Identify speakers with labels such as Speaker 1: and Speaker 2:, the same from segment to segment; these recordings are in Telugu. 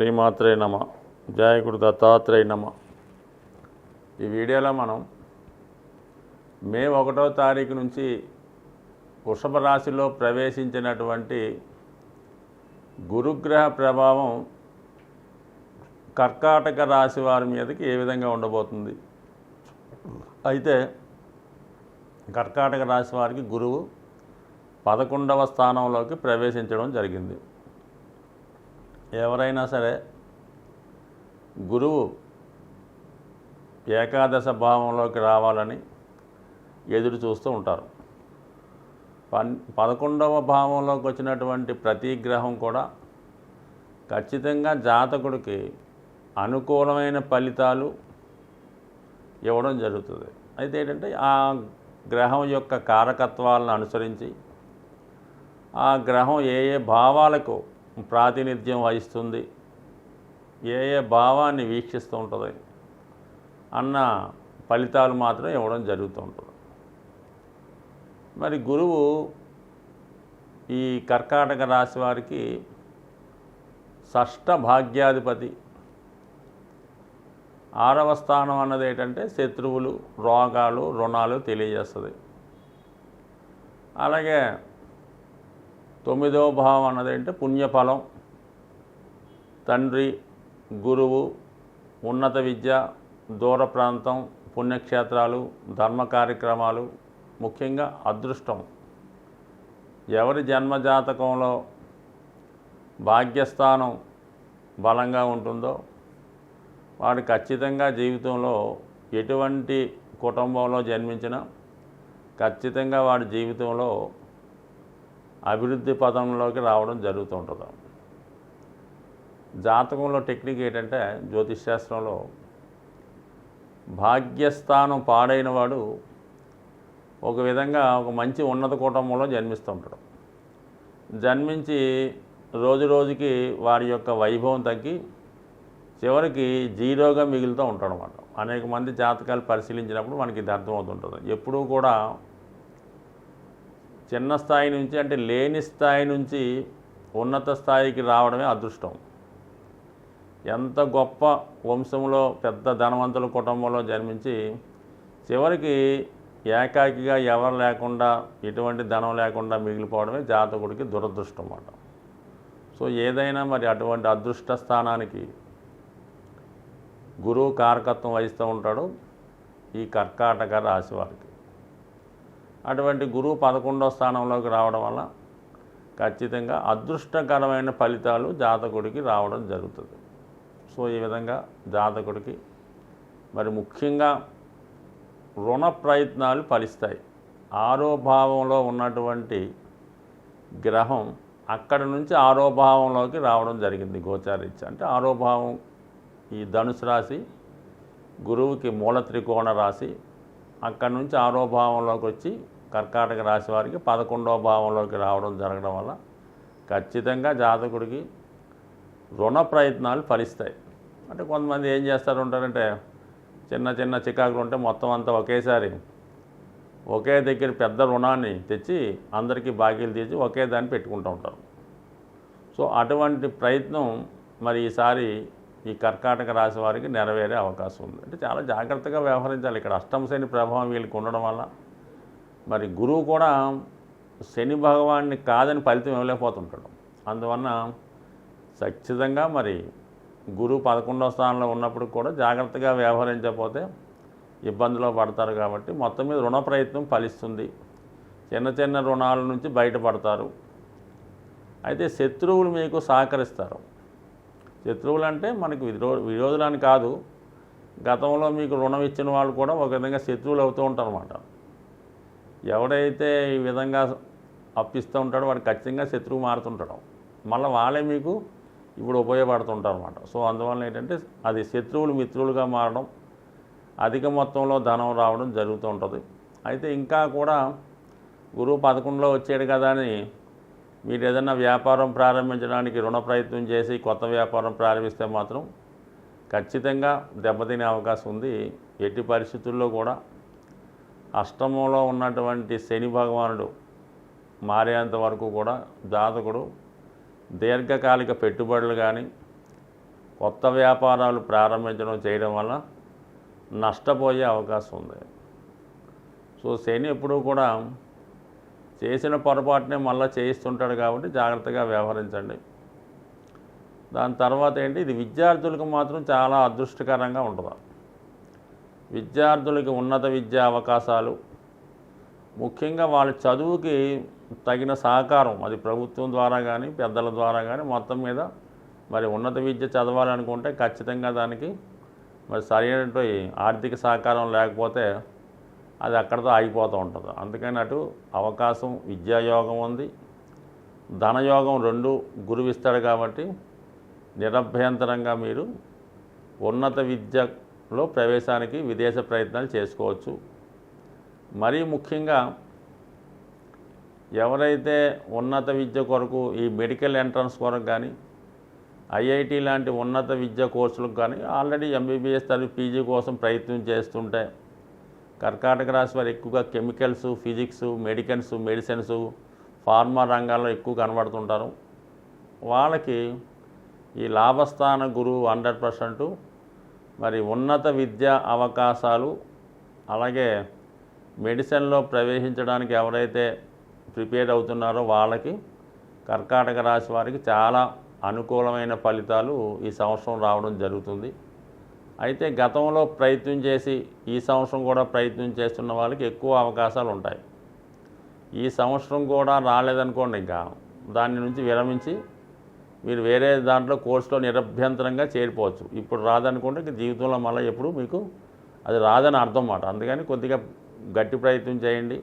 Speaker 1: శ్రీమాత్రే నమ. జయ గురు దత్తాత్రేయ నమ. ఈ వీడియోలో మనం మే 1వ తారీఖు నుంచి వృషభ రాశిలో ప్రవేశించినటువంటి గురుగ్రహ ప్రభావం కర్కాటక రాశి వారి మీదకి ఏ విధంగా ఉండబోతుంది. అయితే కర్కాటక రాశి వారికి గురువు 11వ స్థానంలోకి ప్రవేశించడం జరిగింది. ఎవరైనా సరే గురువు ఏకాదశ భావంలోకి రావాలని ఎదురు చూస్తూ ఉంటారు. 11వ భావంలోకి వచ్చినటువంటి ప్రతి గ్రహం కూడా ఖచ్చితంగా జాతకుడికి అనుకూలమైన ఫలితాలు ఇవ్వడం జరుగుతుంది. అయితే ఏంటంటే ఆ గ్రహం యొక్క కారకత్వాలను అనుసరించి ఆ గ్రహం ఏ ఏ భావాలకు ప్రాతినిధ్యం వహిస్తుంది, ఏ ఏ భావాన్ని వీక్షిస్తూ ఉంటుంది అన్న ఫలితాలు మాత్రం ఇవ్వడం జరుగుతూ ఉంటుంది. మరి గురువు ఈ కర్కాటక రాశి వారికి షష్ఠ భాగ్యాధిపతి. 6వ స్థానం అన్నది ఏంటంటే శత్రువులు, రోగాలు, రుణాలు తెలియజేస్తుంది. అలాగే 9వ భావం అన్నది అంటే పుణ్యఫలం, తండ్రి, గురువు, ఉన్నత విద్య, దూర ప్రాంతం, పుణ్యక్షేత్రాలు, ధర్మ కార్యక్రమాలు, ముఖ్యంగా అదృష్టం. ఎవరి జన్మజాతకంలో భాగ్యస్థానం బలంగా ఉంటుందో వాడు ఖచ్చితంగా జీవితంలో ఎటువంటి కుటుంబంలో జన్మించినా ఖచ్చితంగా వాడి జీవితంలో అభివృద్ధి పదంలోకి రావడం జరుగుతూ ఉంటుంది. జాతకంలో టెక్నిక్ ఏంటంటే జ్యోతిష్ శాస్త్రంలో భాగ్యస్థానం పాడైన వాడు ఒక విధంగా ఒక మంచి ఉన్నత కుటుంబంలో జన్మిస్తూ ఉంటాడు. జన్మించి రోజు రోజుకి వారి యొక్క వైభవం తగ్గి చివరికి జీరోగా మిగులుతూ ఉంటాడు అన్నమాట. అనేక మంది జాతకాలు పరిశీలించినప్పుడు మనకి ఇది అర్థమవుతుంటుంది. ఎప్పుడూ కూడా చిన్న స్థాయి నుంచి అంటే లేని స్థాయి నుంచి ఉన్నత స్థాయికి రావడమే అదృష్టం. ఎంత గొప్ప వంశంలో పెద్ద ధనవంతుల కుటుంబంలో జన్మించి చివరికి ఏకాకిగా ఎవరు లేకుండా ఎటువంటి ధనం లేకుండా మిగిలిపోవడమే జాతకుడికి దురదృష్టం అన్నమాట. సో ఏదైనా మరి అటువంటి అదృష్ట స్థానానికి గురువు కారకత్వం వహిస్తూ ఉంటాడు ఈ కర్కాటక రాశి వారికి. అటువంటి గురువు 11వ స్థానంలోకి రావడం వల్ల ఖచ్చితంగా అదృష్టకరమైన ఫలితాలు జాతకుడికి రావడం జరుగుతుంది. సో ఈ విధంగా జాతకుడికి మరి ముఖ్యంగా రుణ ప్రయత్నాలు ఫలిస్తాయి. 6వ భావంలో ఉన్నటువంటి గ్రహం అక్కడి నుంచి 6వ భావంలోకి రావడం జరిగింది గోచారీత్యా. అంటే 6వ భావం ఈ ధనుసు రాశి గురువుకి మూల త్రికోణ రాశి. అక్కడి నుంచి 6వ భావంలోకి వచ్చి కర్కాటక రాశి వారికి 11వ భావంలోకి రావడం జరగడం వల్ల ఖచ్చితంగా జాతకుడికి రుణ ప్రయత్నాలు ఫలిస్తాయి. అంటే కొంతమంది ఏం చేస్తారు ఉంటారంటే చిన్న చిన్న చికాకులు ఉంటే మొత్తం అంతా ఒకేసారి ఒకే దగ్గర పెద్ద రుణాన్ని తెచ్చి అందరికీ బాకీలు తీసి ఒకే దాన్ని పెట్టుకుంటూ ఉంటారు. సో అటువంటి ప్రయత్నం మరి ఈసారి ఈ కర్కాటక రాశి వారికి నెరవేరే అవకాశం ఉంది. అంటే చాలా జాగ్రత్తగా వ్యవహరించాలి. ఇక్కడ అష్టమ శని ప్రభావం వీళ్ళకి ఉండడం వల్ల మరి గురువు కూడా శని భగవాన్ని కాదని ఫలితం ఇవ్వలేకపోతుంటాడు. అందువలన ఖచ్చితంగా మరి గురువు 11వ స్థానంలో ఉన్నప్పుడు కూడా జాగ్రత్తగా వ్యవహరించకపోతే ఇబ్బందులో పడతారు. కాబట్టి మొత్తం మీద రుణ ప్రయత్నం ఫలిస్తుంది. చిన్న చిన్న రుణాల నుంచి బయటపడతారు. అయితే శత్రువులు మీకు సహకరిస్తారు. శత్రువులు అంటే మనకు విరోధులని కాదు, గతంలో మీకు రుణం ఇచ్చిన వాళ్ళు కూడా ఒక విధంగా శత్రువులు అవుతూ ఉంటారు అన్నమాట. ఎవడైతే ఈ విధంగా అప్పిస్తూ ఉంటాడో వాడు ఖచ్చితంగా శత్రువు మారుతుంటాడు. మళ్ళీ వాళ్ళే మీకు ఇప్పుడు ఉపయోగపడుతుంటారు అన్నమాట. సో అందువల్ల ఏంటంటే అది శత్రువులు మిత్రులుగా మారడం, అధిక మొత్తంలో ధనం రావడం జరుగుతూ ఉంటుంది. అయితే ఇంకా కూడా గురువు 11లో వచ్చాడు కదా అని మీరు ఏదైనా వ్యాపారం ప్రారంభించడానికి రుణ ప్రయత్నం చేసి కొత్త వ్యాపారం ప్రారంభిస్తే మాత్రం ఖచ్చితంగా దెబ్బతినే అవకాశం ఉంది. ఎట్టి పరిస్థితుల్లో కూడా అష్టమంలో ఉన్నటువంటి శని భగవానుడు మారేంత వరకు కూడా జాతకుడు దీర్ఘకాలిక పెట్టుబడులు కానీ కొత్త వ్యాపారాలు ప్రారంభించడం చేయడం వల్ల నష్టపోయే అవకాశం ఉంది. సో శని ఎప్పుడూ కూడా చేసిన పొరపాటునే మళ్ళీ చేయిస్తుంటాడు కాబట్టి జాగ్రత్తగా వ్యవహరించండి. దాని తర్వాత ఏంటి, ఇది విద్యార్థులకు మాత్రం చాలా అదృష్టకరంగా ఉంటుంది. విద్యార్థులకి ఉన్నత విద్యా అవకాశాలు, ముఖ్యంగా వాళ్ళ చదువుకి తగిన సహకారం, అది ప్రభుత్వం ద్వారా కానీ పెద్దల ద్వారా కానీ మొత్తం మీద మరి ఉన్నత విద్య చదవాలనుకుంటే ఖచ్చితంగా దానికి మరి సరైనటువంటి ఆర్థిక సహకారం లేకపోతే అది అక్కడితో ఆగిపోతూ ఉంటుంది. అందుకని అటు అవకాశం విద్యాయోగం ఉంది, ధనయోగం రెండు గురువు ఇస్తాడు కాబట్టి నిరభ్యంతరంగా మీరు ఉన్నత విద్యలో ప్రవేశానికి విదేశ ప్రయత్నాలు చేసుకోవచ్చు. మరీ ముఖ్యంగా ఎవరైతే ఉన్నత విద్య కొరకు ఈ మెడికల్ ఎంట్రన్స్ కొరకు కానీ ఐఐటి లాంటి ఉన్నత విద్య కోర్సులకు కానీ ఆల్రెడీ ఎంబీబీఎస్ చదివి పీజీ కోసం ప్రయత్నం చేస్తుంటే కర్కాటక రాశి వారు ఎక్కువగా కెమికల్స్, ఫిజిక్స్, మెడిసిన్స్, ఫార్మా రంగాల్లో ఎక్కువ కనబడుతుంటారు. వాళ్ళకి ఈ లాభస్థాన గురువు 100% మరి ఉన్నత విద్యా అవకాశాలు, అలాగే మెడిసిన్లో ప్రవేశించడానికి ఎవరైతే ప్రిపేర్ అవుతున్నారో వాళ్ళకి కర్కాటక రాశి వారికి చాలా అనుకూలమైన ఫలితాలు ఈ సంవత్సరం రావడం జరుగుతుంది. అయితే గతంలో ప్రయత్నం చేసి ఈ సంవత్సరం కూడా ప్రయత్నం చేస్తున్న వాళ్ళకి ఎక్కువ అవకాశాలు ఉంటాయి. ఈ సంవత్సరం కూడా రాలేదనుకోండి, ఇంకా దాని నుంచి విరమించి మీరు వేరే దాంట్లో కోర్సులో నిరభ్యంతరంగా చేరిపోవచ్చు. ఇప్పుడు రాదనుకుంటే ఇంక జీవితంలో మళ్ళీ ఎప్పుడు మీకు అది రాదని అర్థం అన్నమాట. అందుకని కొద్దిగా గట్టి ప్రయత్నం చేయండి.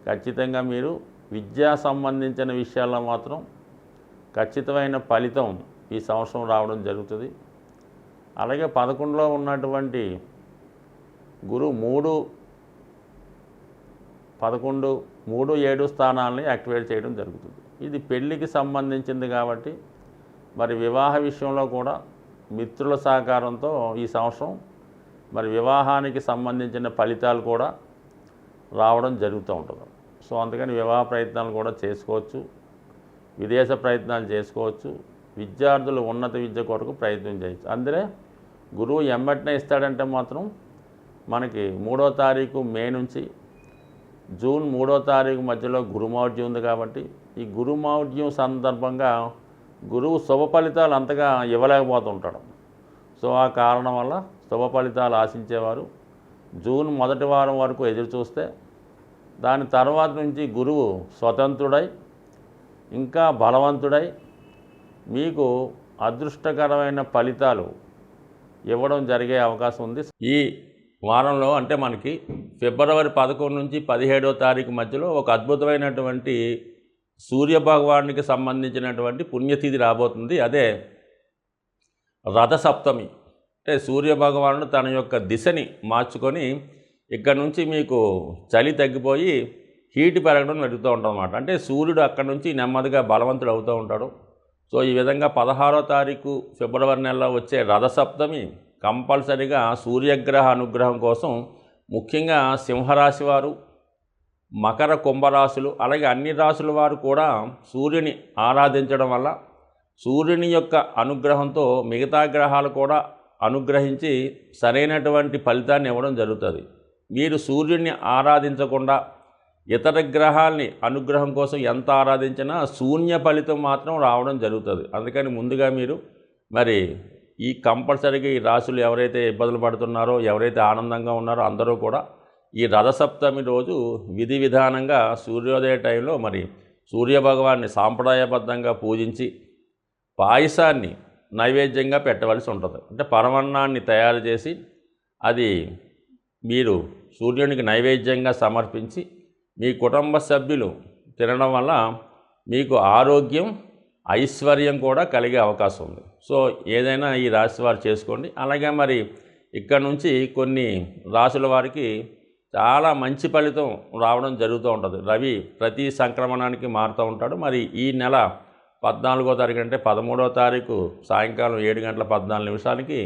Speaker 1: ఖచ్చితంగా మీరు విద్యా సంబంధించిన విషయాల్లో మాత్రం ఖచ్చితమైన ఫలితం ఈ సంవత్సరం రావడం జరుగుతుంది. అలాగే 11లో ఉన్నటువంటి గురువు 3, 11, 3, 7 స్థానాలని యాక్టివేట్ చేయడం జరుగుతుంది. ఇది పెళ్ళికి సంబంధించింది కాబట్టి మరి వివాహ విషయంలో కూడా మిత్రుల సహకారంతో ఈ సంవత్సరం మరి వివాహానికి సంబంధించిన ఫలితాలు కూడా రావడం జరుగుతూ ఉంటుంది. సో అందుకని వివాహ ప్రయత్నాలు కూడా చేసుకోవచ్చు, విదేశ ప్రయత్నాలు చేసుకోవచ్చు. విద్యార్థులు ఉన్నత విద్య కొరకు ప్రయత్నం చేయొచ్చు. అందులో గురువు ఎమ్మటినే ఇస్తాడంటే మాత్రం మనకి 3వ తారీఖు మే నుంచి జూన్ 3వ తారీఖు మధ్యలో గురుమౌఢ్యం ఉంది కాబట్టి ఈ గురుమౌఢ్యం సందర్భంగా గురువు శుభ ఫలితాలు అంతగా ఇవ్వలేకపోతుంటాడు. సో ఆ కారణం వల్ల శుభ ఫలితాలు ఆశించేవారు జూన్ మొదటి వారం వరకు ఎదురు చూస్తే దాని తర్వాత నుంచి గురువు స్వతంత్రుడై ఇంకా బలవంతుడై మీకు అదృష్టకరమైన ఫలితాలు ఇవ్వడం జరిగే అవకాశం ఉంది. ఈ వారంలో అంటే మనకి ఫిబ్రవరి 11 నుంచి 17వ తారీఖు మధ్యలో ఒక అద్భుతమైనటువంటి సూర్యభగవానునికి సంబంధించినటువంటి పుణ్యతిథి రాబోతుంది. అదే రథసప్తమి. అంటే సూర్యభగవానుడు తన యొక్క దిశని మార్చుకొని ఇక్కడ నుంచి మీకు చలి తగ్గిపోయి హీట్ పెరగడం జరుగుతూ ఉంటుంది అన్నమాట. అంటే సూర్యుడు అక్కడ నుంచి నెమ్మదిగా బలవంతుడు అవుతూ ఉంటాడు. సో ఈ విధంగా 16వ తారీఖు ఫిబ్రవరి నెలలో వచ్చే రథసప్తమి కంపల్సరీగా సూర్యగ్రహ అనుగ్రహం కోసం ముఖ్యంగా సింహరాశి వారు, మకర కుంభరాశులు, అలాగే అన్ని రాశుల వారు కూడా సూర్యుని ఆరాధించడం వల్ల సూర్యుని యొక్క అనుగ్రహంతో మిగతా గ్రహాలు కూడా అనుగ్రహించి సరైనటువంటి ఫలితాన్ని ఇవ్వడం జరుగుతుంది. మీరు సూర్యుడిని ఆరాధించకుండా ఇతర గ్రహాల్ని అనుగ్రహం కోసం ఎంత ఆరాధించినా శూన్య ఫలితం మాత్రం రావడం జరుగుతుంది. అందుకని ముందుగా మీరు మరి ఈ కంపల్సరీగా ఈ రాశులు ఎవరైతే ఇబ్బందులు పడుతున్నారో, ఎవరైతే ఆనందంగా ఉన్నారో అందరూ కూడా ఈ రథసప్తమి రోజు విధి విధానంగా సూర్యోదయ టైంలో మరి సూర్యభగవాన్ని సాంప్రదాయబద్ధంగా పూజించి పాయసాన్ని నైవేద్యంగా పెట్టవలసి ఉంటుంది. అంటే పరమాన్నాన్ని తయారు చేసి అది మీరు సూర్యునికి నైవేద్యంగా సమర్పించి మీ కుటుంబ సభ్యులు తినడం వల్ల మీకు ఆరోగ్యం, ఐశ్వర్యం కూడా కలిగే అవకాశం ఉంది. సో ఏదైనా ఈ రాశి వారు చేసుకోండి. అలాగే మరి ఇక్కడ నుంచి కొన్ని రాశుల వారికి చాలా మంచి ఫలితం రావడం జరుగుతూ ఉంటుంది. రవి ప్రతి సంక్రమణానికి మారుతూ ఉంటాడు. మరి ఈ నెల 14వ తారీఖు అంటే 13వ తారీఖు సాయంకాలం 7:14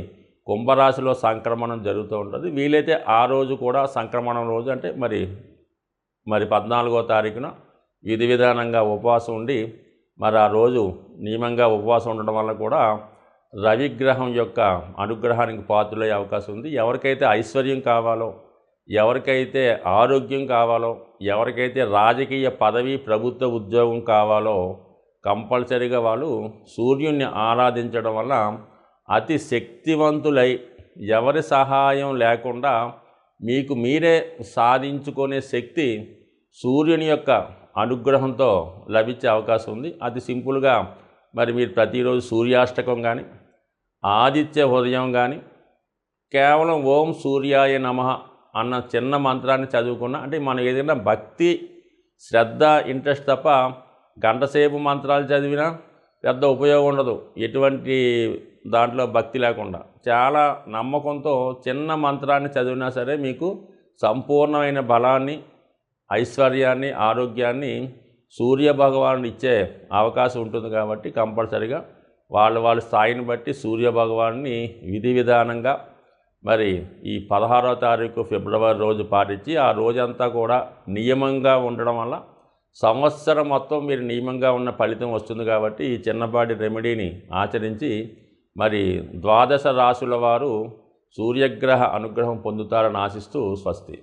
Speaker 1: కుంభరాశిలో సంక్రమణం జరుగుతూ ఉంటుంది. వీలైతే ఆ రోజు కూడా సంక్రమణం రోజు అంటే మరి 14వ తారీఖున విధి విధానంగా ఉపవాసం ఉండి మరి ఆ రోజు నియమంగా ఉపవాసం ఉండడం వల్ల కూడా రవిగ్రహం యొక్క అనుగ్రహానికి పాత్రులయ్యే అవకాశం ఉంది. ఎవరికైతే ఐశ్వర్యం కావాలో, ఎవరికైతే ఆరోగ్యం కావాలో, ఎవరికైతే రాజకీయ పదవి ప్రభుత్వ ఉద్యోగం కావాలో కంపల్సరీగా వాళ్ళు సూర్యుడిని ఆరాధించడం వల్ల అతి శక్తివంతులై ఎవరి సహాయం లేకుండా మీకు మీరే సాధించుకునే శక్తి సూర్యుని యొక్క అనుగ్రహంతో లభించే అవకాశం ఉంది. అతి సింపుల్గా మరి మీరు ప్రతిరోజు సూర్యాష్టకం కానీ, ఆదిత్య హృదయం కానీ, కేవలం ఓం సూర్యాయ నమః అన్న చిన్న మంత్రాన్ని చదువుకున్నా, అంటే మనం ఏదైనా భక్తి శ్రద్ధ ఇంట్రెస్ట్ తప్ప గంటసేపు మంత్రాలు చదివినా పెద్ద ఉపయోగం ఉండదు. ఎటువంటి దాంట్లో భక్తి లేకుండా చాలా నమ్మకంతో చిన్న మంత్రాన్ని చదివినా సరే మీకు సంపూర్ణమైన బలాన్ని, ఐశ్వర్యాన్ని, ఆరోగ్యాన్ని సూర్యభగవానుడు ఇచ్చే అవకాశం ఉంటుంది. కాబట్టి కంపల్సరిగా వాళ్ళ స్థాయిని బట్టి సూర్యభగవాన్ని విధి విధానంగా మరి ఈ 16వ తారీఖు ఫిబ్రవరి రోజు పాటించి ఆ రోజంతా కూడా నియమంగా ఉండడం వల్ల సంవత్సరం మొత్తం మీరు నియమంగా ఉన్న ఫలితం వస్తుంది. కాబట్టి ఈ చిన్నపాటి రెమెడీని ఆచరించి మరి 12 రాశుల వారు సూర్యగ్రహ అనుగ్రహం పొందుతారని ఆశిస్తూ స్వస్తి.